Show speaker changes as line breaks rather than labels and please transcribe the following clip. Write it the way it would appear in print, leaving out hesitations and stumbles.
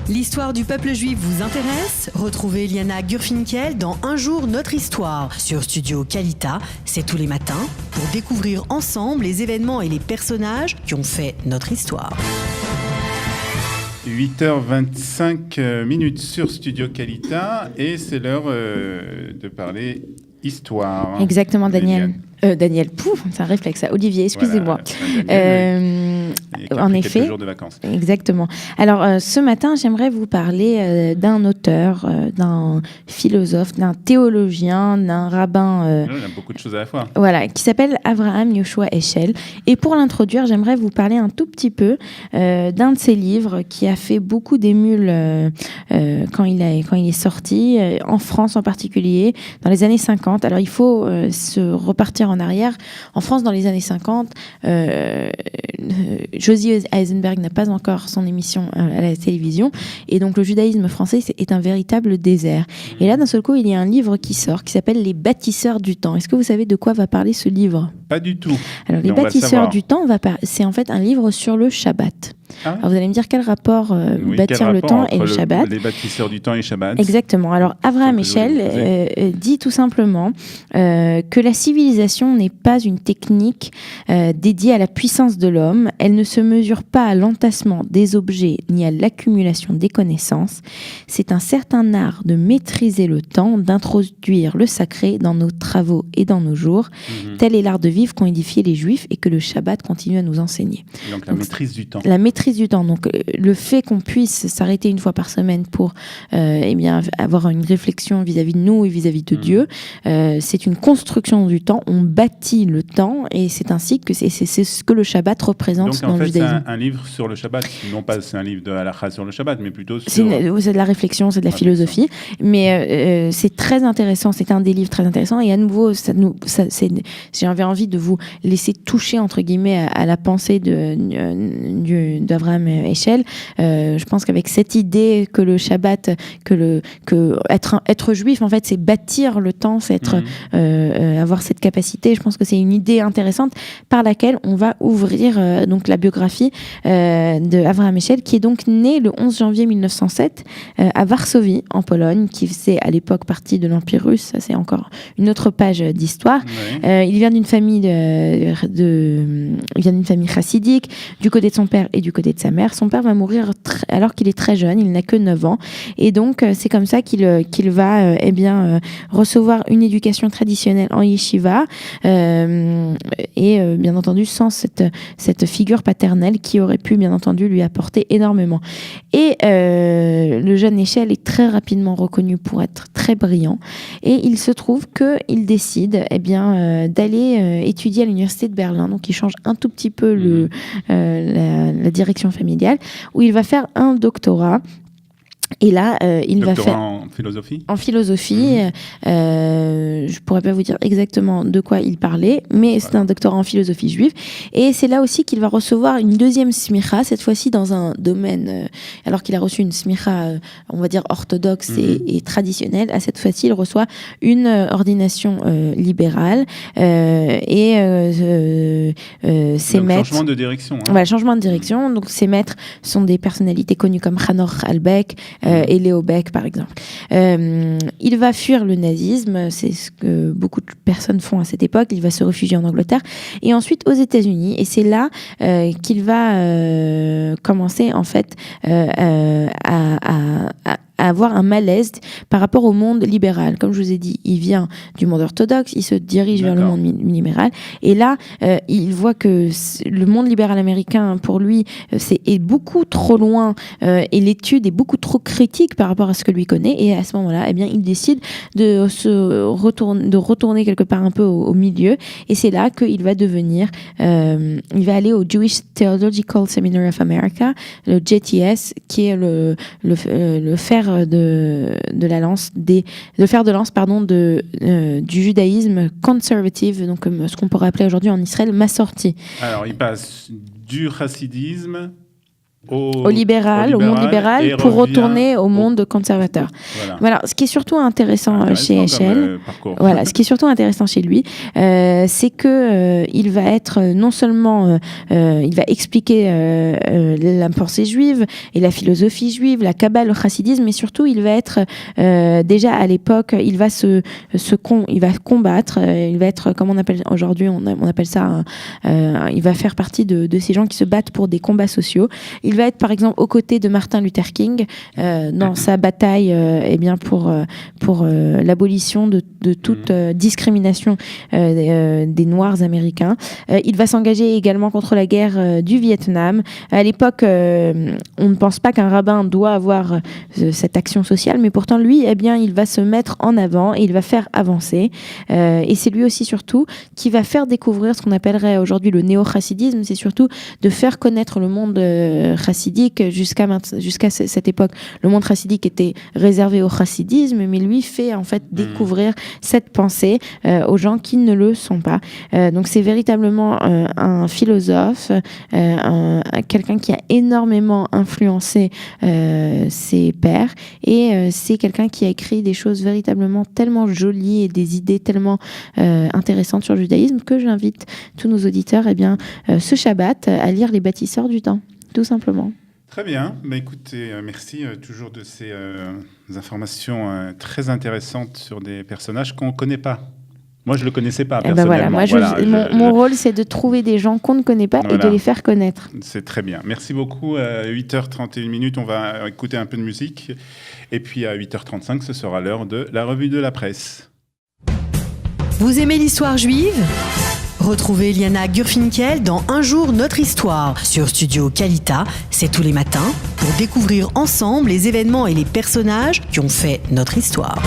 L'histoire du peuple juif vous intéresse? Retrouvez Liana Gurfinkel dans Un jour notre histoire sur Studio Kalita. C'est tous les matins pour découvrir ensemble les événements et les personnages qui ont fait notre histoire.
8h25 sur Studio Kalita et c'est l'heure de parler histoire.
Exactement, Daniel. Daniel, pouf, c'est un réflexe. Olivier, excusez-moi.
Voilà,
en effet.
Quelques jours de vacances.
Exactement. Alors, ce matin, j'aimerais vous parler d'un auteur, d'un philosophe, d'un théologien, d'un rabbin.
On a beaucoup de choses à la fois.
Voilà, qui s'appelle Avraham Yoshua Heschel. Et pour l'introduire, j'aimerais vous parler un tout petit peu d'un de ses livres qui a fait beaucoup d'émules quand il est sorti, en France en particulier, dans les années 50. Alors, il faut se repartir en arrière. En France, dans les années 50, Josie Eisenberg n'a pas encore son émission à la télévision. Et donc, le judaïsme français est un véritable désert. Et là, d'un seul coup, il y a un livre qui sort, qui s'appelle Les bâtisseurs du temps. Est-ce que vous savez de quoi va parler ce livre ?
Pas du tout.
Alors, Les bâtisseurs du temps, c'est en fait un livre sur le Shabbat. Ah. Alors, vous allez me dire quel rapport bâtir le temps et le Shabbat.
Les bâtisseurs du temps et Shabbat.
Exactement. Alors, Avraham Heschel dit tout simplement que la civilisation n'est pas une technique dédiée à la puissance de l'homme. Elle ne se mesure pas à l'entassement des objets ni à l'accumulation des connaissances. C'est un certain art de maîtriser le temps, d'introduire le sacré dans nos travaux et dans nos jours. Tel est l'art de vivre qu'ont édifié les Juifs et que le Shabbat continue à nous enseigner.
Donc, la maîtrise du temps.
La maîtrise du temps. Donc, le fait qu'on puisse s'arrêter une fois par semaine pour avoir une réflexion vis-à-vis de nous et vis-à-vis de Dieu, c'est une construction du temps. On bâtit le temps et c'est ainsi que c'est ce que le Shabbat représente dans le judaïsme.
C'est un livre sur le Shabbat. Non pas c'est un livre de halakha sur le Shabbat, mais plutôt sur...
C'est de la réflexion, c'est de la philosophie. Mais c'est très intéressant. C'est un des livres très intéressants. Et à nouveau, j'avais envie de vous laisser toucher, entre guillemets, à la pensée d'Avraham Heschel. Je pense qu'avec cette idée que le Shabbat, être juif, en fait, c'est bâtir le temps, c'est avoir cette capacité. Je pense que c'est une idée intéressante par laquelle on va ouvrir donc la biographie d'Avraham Heschel, qui est donc né le 11 janvier 1907 à Varsovie, en Pologne, qui faisait à l'époque partie de l'Empire russe. Ça, c'est encore une autre page d'histoire. Ouais. Il vient d'une famille chassidique, du côté de son père et du côté de sa mère. Son père va mourir alors qu'il est très jeune, il n'a que 9 ans. Et donc, c'est comme ça qu'il va recevoir une éducation traditionnelle en yeshiva. Bien entendu, sans cette figure paternelle qui aurait pu, bien entendu, lui apporter énormément. Et le jeune Heschel est très rapidement reconnu pour être très brillant. Et il se trouve qu'il décide d'aller étudier à l'université de Berlin. Donc, il change un tout petit peu la direction familiale, où il va faire un doctorat. Et là, il va faire
en philosophie.
En philosophie, je pourrais pas vous dire exactement de quoi il parlait, mais c'est un doctorat en philosophie juive. Et c'est là aussi qu'il va recevoir une deuxième smicha, cette fois-ci dans un domaine. Alors qu'il a reçu une smicha, on va dire orthodoxe et traditionnelle, à cette fois-ci, il reçoit une ordination libérale ses maîtres.
Changement de direction.
Voilà, changement de direction. Donc ses maîtres sont des personnalités connues comme Hanor Halbeck. Et Léo Beck, par exemple. Il va fuir le nazisme, c'est ce que beaucoup de personnes font à cette époque. Il va se réfugier en Angleterre et ensuite aux États-Unis. Et c'est là qu'il va commencer en fait à avoir un malaise par rapport au monde libéral. Comme je vous ai dit, il vient du monde orthodoxe, il se dirige vers le monde libéral. Et là, il voit que le monde libéral américain, pour lui, est beaucoup trop loin et l'étude est beaucoup trop critique par rapport à ce que lui connaît. Et à ce moment-là, il décide de retourner quelque part un peu au milieu. Et c'est là qu'il va devenir... il va aller au Jewish Theological Seminary of America, le JTS, qui est le fer de lance du judaïsme conservative, donc ce qu'on pourrait appeler aujourd'hui en Israël Massorti.
Alors il passe du chassidisme
au monde libéral pour retourner au monde conservateur. Voilà. Ce qui est surtout intéressant chez Heschel, ce qui est surtout intéressant chez lui, c'est que il va être non seulement, il va expliquer la pensée juive et la philosophie juive, la Kabbale, le chassidisme, mais surtout il va être déjà à l'époque, il va il va combattre, il va être, comme on appelle aujourd'hui, on appelle ça, il va faire partie de ces gens qui se battent pour des combats sociaux. Il va être par exemple aux côtés de Martin Luther King dans sa bataille pour l'abolition de toute discrimination des Noirs américains. Il va s'engager également contre la guerre du Vietnam. À l'époque, on ne pense pas qu'un rabbin doit avoir cette action sociale, mais pourtant lui, il va se mettre en avant et il va faire avancer. Et c'est lui aussi surtout qui va faire découvrir ce qu'on appellerait aujourd'hui le néo-chassidisme. C'est surtout de faire connaître le monde chassidique. Jusqu'à cette époque, le monde chassidique était réservé au chassidisme, mais lui fait en fait découvrir cette pensée aux gens qui ne le sont pas. Donc c'est véritablement un philosophe, quelqu'un qui a énormément influencé ses pairs, et c'est quelqu'un qui a écrit des choses véritablement tellement jolies et des idées tellement intéressantes sur le judaïsme que j'invite tous nos auditeurs ce Shabbat à lire Les Bâtisseurs du Temps, tout simplement.
Très bien. Écoutez, merci toujours de ces informations très intéressantes sur des personnages qu'on ne connaît pas. Moi, je ne le connaissais pas personnellement.
Mon rôle, c'est de trouver des gens qu'on ne connaît pas et de les faire connaître.
C'est très bien. Merci beaucoup. À 8h31, on va écouter un peu de musique. Et puis à 8h35, ce sera l'heure de la revue de la presse.
Vous aimez l'histoire juive ? Retrouvez Liana Gurfinkel dans Un jour notre histoire sur Studio Kalita, c'est tous les matins, pour découvrir ensemble les événements et les personnages qui ont fait notre histoire.